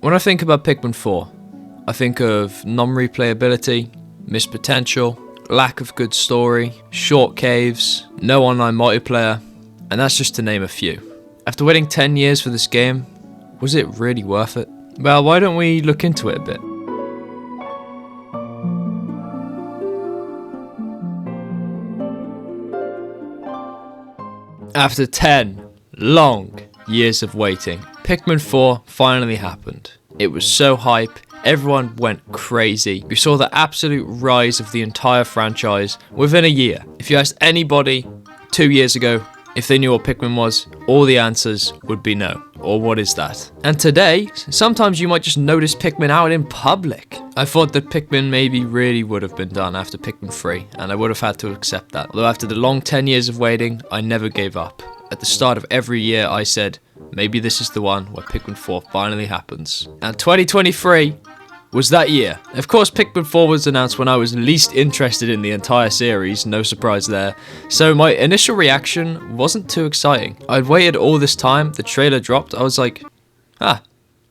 When I think about Pikmin 4, I think of non-replayability, missed potential, lack of good story, short caves, no online multiplayer, and that's just to name a few. After waiting 10 years for this game, was it really worth it? Well, why don't we look into it a bit? After 10 long years of waiting, Pikmin 4 finally happened. It was so hype, everyone went crazy. We saw the absolute rise of the entire franchise within a year. If you asked anybody 2 years ago if they knew what Pikmin was, all the answers would be no. Or what is that? And today, sometimes you might just notice Pikmin out in public. I thought that Pikmin maybe really would have been done after Pikmin 3, and I would have had to accept that. Although after the long 10 years of waiting, I never gave up. At the start of every year, I said, maybe this is the one where Pikmin 4 finally happens. And 2023 was that year. Of course, Pikmin 4 was announced when I was least interested in the entire series, no surprise there. So my initial reaction wasn't too exciting. I'd waited all this time, the trailer dropped, I was like,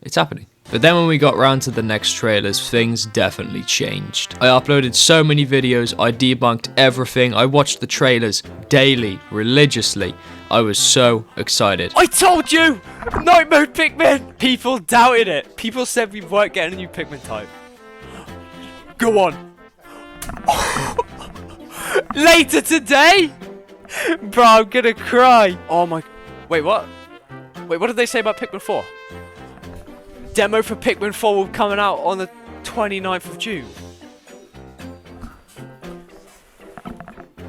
it's happening. But then when we got round to the next trailers, things definitely changed. I uploaded so many videos, I debunked everything, I watched the trailers daily, religiously. I was so excited. I told you! Night mode Pikmin! People doubted it. People said we weren't getting a new Pikmin type. Go on. Later today? Bro, I'm gonna cry. Oh my... Wait, what? Wait, what did they say about Pikmin 4? Demo for Pikmin 4 will be coming out on the 29th of June.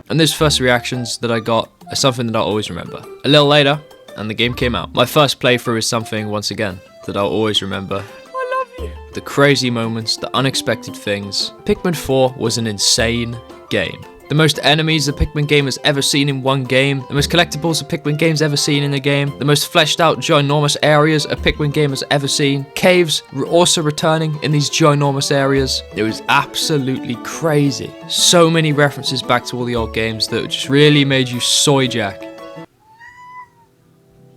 And those first reactions that I got are something that I'll always remember. A little later, and the game came out. My first playthrough is something, once again, that I'll always remember. I love you. The crazy moments, the unexpected things. Pikmin 4 was an insane game. The most enemies a Pikmin game has ever seen in one game. The most collectibles a Pikmin game's ever seen in a game. The most fleshed out, ginormous areas a Pikmin game has ever seen. Caves were also returning in these ginormous areas. It was absolutely crazy. So many references back to all the old games that just really made you soy jack.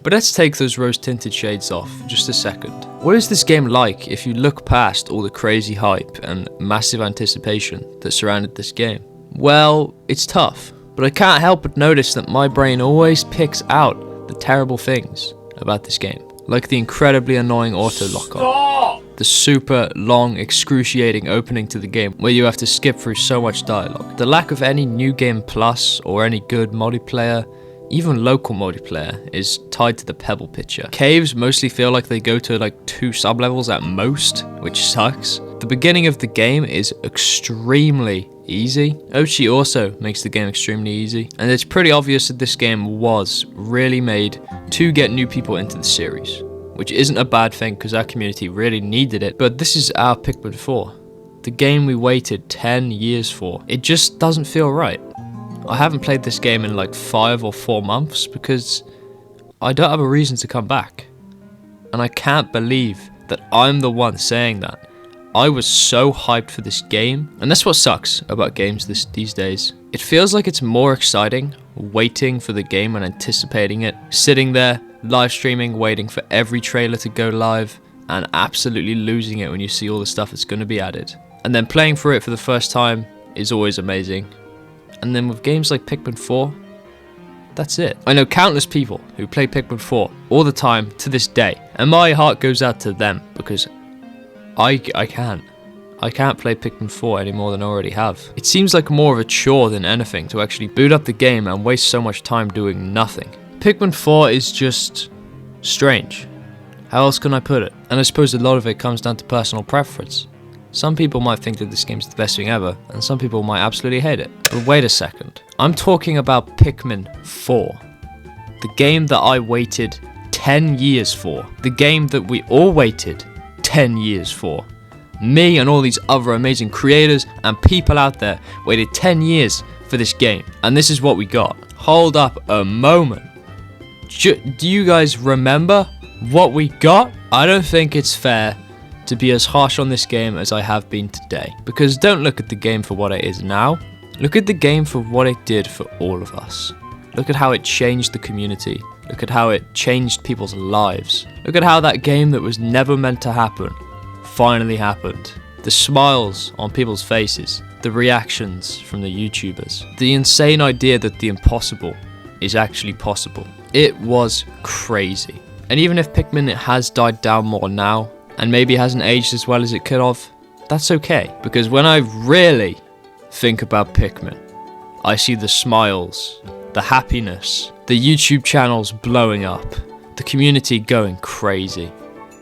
But let's take those rose-tinted shades off for just a second. What is this game like if you look past all the crazy hype and massive anticipation that surrounded this game? Well, it's tough, but I can't help but notice that my brain always picks out the terrible things about this game. Like the incredibly annoying auto lock-on, the super long, excruciating opening to the game where you have to skip through so much dialogue, the lack of any new game plus or any good multiplayer, even local multiplayer, is tied to the pebble picture. Caves mostly feel like they go to like 2 sub-levels at most, which sucks. The beginning of the game is extremely easy. Ochi also makes the game extremely easy, and it's pretty obvious that this game was really made to get new people into the series, which isn't a bad thing because our community really needed it. But this is our Pikmin 4, the game we waited 10 years for. It just doesn't feel right. I haven't played this game in like 5 or 4 months because I don't have a reason to come back, and I can't believe that I'm the one saying that. I was so hyped for this game, and that's what sucks about games these days. It feels like it's more exciting waiting for the game and anticipating it, sitting there, live streaming, waiting for every trailer to go live, and absolutely losing it when you see all the stuff that's going to be added. And then playing through it for the first time is always amazing. And then with games like Pikmin 4, that's it. I know countless people who play Pikmin 4 all the time to this day, and my heart goes out to them because I can't play Pikmin 4 any more than I already have. It seems like more of a chore than anything to actually boot up the game and waste so much time doing nothing. Pikmin 4 is just strange. How else can I put it? And I suppose a lot of it comes down to personal preference. Some people might think that this game's the best thing ever, and some people might absolutely hate it. But wait a second. I'm talking about Pikmin 4. The game that I waited 10 years for. The game that we all waited 10 years for. Me and all these other amazing creators and people out there waited 10 years for this game, and this is what we got. Hold up a moment. Do you guys remember what we got? I don't think it's fair to be as harsh on this game as I have been today, because don't look at the game for what it is now. Look at the game for what it did for all of us. Look at how it changed the community, Look at how it changed people's lives. Look at how that game that was never meant to happen finally happened. The smiles on people's faces, the reactions from the YouTubers, the insane idea that the impossible is actually possible. It was crazy. And even if Pikmin has died down more now, and maybe hasn't aged as well as it could have, that's okay. Because when I really think about Pikmin, I see the smiles, the happiness, the YouTube channels blowing up, the community going crazy,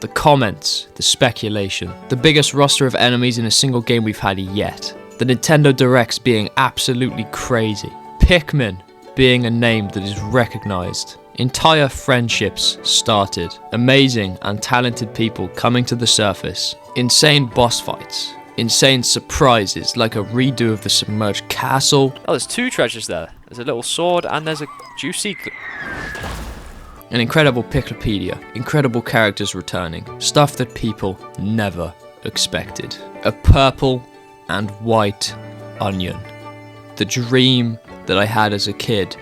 the comments, the speculation, the biggest roster of enemies in a single game we've had yet, the Nintendo Directs being absolutely crazy, Pikmin being a name that is recognized, entire friendships started, amazing and talented people coming to the surface, insane boss fights, insane surprises like a redo of the submerged castle. Oh, there's 2 treasures there. There's a little sword and there's a juicy... An incredible Picklepedia, incredible characters returning, stuff that people never expected. A purple and white onion. The dream that I had as a kid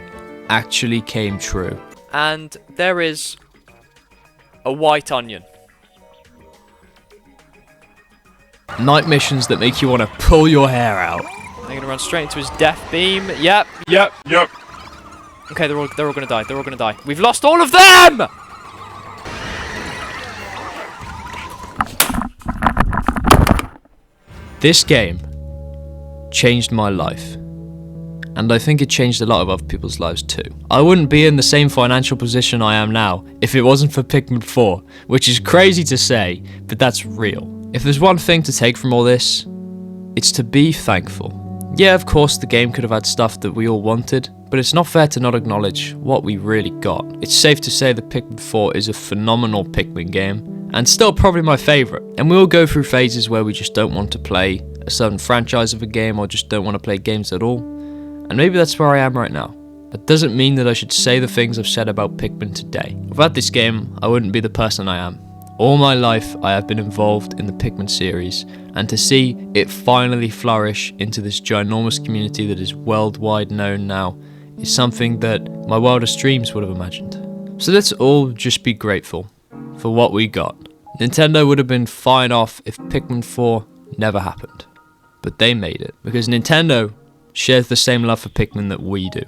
actually came true. And there is a white onion. Night missions that make you want to pull your hair out. They're gonna run straight into his death beam. Yep. Okay, they're all gonna die. They're all gonna die. We've lost all of them! This game changed my life. And I think it changed a lot of other people's lives too. I wouldn't be in the same financial position I am now if it wasn't for Pikmin 4, which is crazy to say, but that's real. If there's one thing to take from all this, it's to be thankful. Yeah, of course the game could have had stuff that we all wanted, but it's not fair to not acknowledge what we really got. It's safe to say that Pikmin 4 is a phenomenal Pikmin game, and still probably my favourite. And we all go through phases where we just don't want to play a certain franchise of a game or just don't want to play games at all. And maybe that's where I am right now. That doesn't mean that I should say the things I've said about Pikmin today. Without this game, I wouldn't be the person I am. All my life, I have been involved in the Pikmin series, and to see it finally flourish into this ginormous community that is worldwide known now is something that my wildest dreams would have imagined. So let's all just be grateful for what we got. Nintendo would have been fine off if Pikmin 4 never happened. But they made it, because Nintendo shares the same love for Pikmin that we do.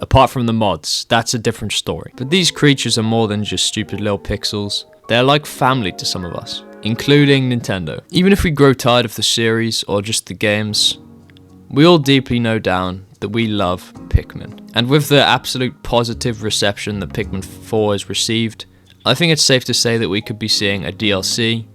Apart from the mods, that's a different story. But these creatures are more than just stupid little pixels. They're like family to some of us, including Nintendo. Even if we grow tired of the series or just the games, we all deeply know down that we love Pikmin. And with the absolute positive reception that Pikmin 4 has received, I think it's safe to say that we could be seeing a DLC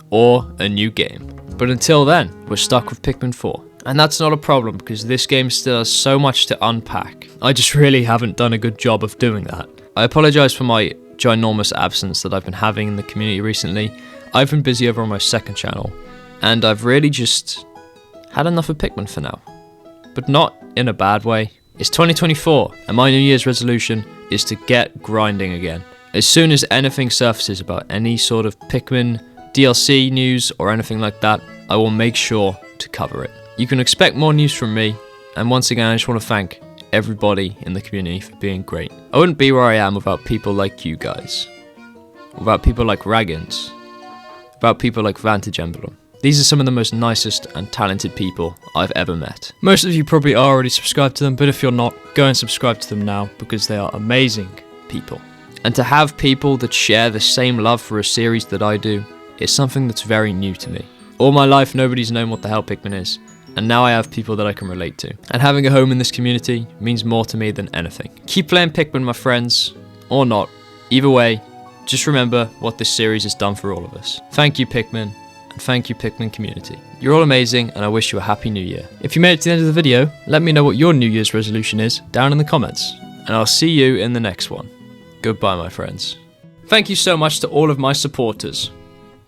or a new game. But until then, we're stuck with Pikmin 4. And that's not a problem because this game still has so much to unpack. I just really haven't done a good job of doing that. I apologise for my ginormous absence that I've been having in the community recently. I've been busy over on my second channel, and I've really just had enough of Pikmin for now. But not in a bad way. It's 2024, and my New Year's resolution is to get grinding again. As soon as anything surfaces about any sort of Pikmin DLC news or anything like that, I will make sure to cover it. You can expect more news from me, and once again I just want to thank everybody in the community for being great. I wouldn't be where I am without people like you guys, without people like Raggins, without people like Vantage Emblem. These are some of the most nicest and talented people I've ever met. Most of you probably are already subscribed to them, but if you're not, go and subscribe to them now because they are amazing people. And to have people that share the same love for a series that I do is something that's very new to me. All my life nobody's known what the hell Pikmin is, and now I have people that I can relate to. And having a home in this community means more to me than anything. Keep playing Pikmin, my friends, or not. Either way, just remember what this series has done for all of us. Thank you, Pikmin, and thank you, Pikmin community. You're all amazing, and I wish you a happy new year. If you made it to the end of the video, let me know what your New Year's resolution is down in the comments, and I'll see you in the next one. Goodbye, my friends. Thank you so much to all of my supporters.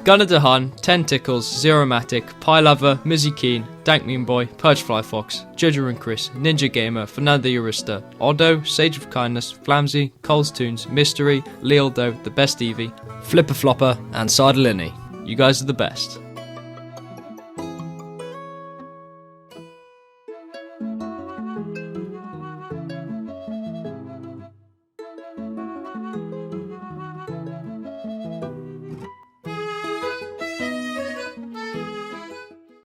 Gunnadahun, TenTickles, ZeroMatic, PieLoverVI, Mizziekeen, DankMemeBoi, PurgeFlyFox, JoJoRune Kris, Ninja Gamer, Fernando Urista, Oddo, SageOfKindness, Flamsey, Collztoons, Mystery, Lealdo, The Best Evie, FlipperFlopper, and Sardeliny. You guys are the best.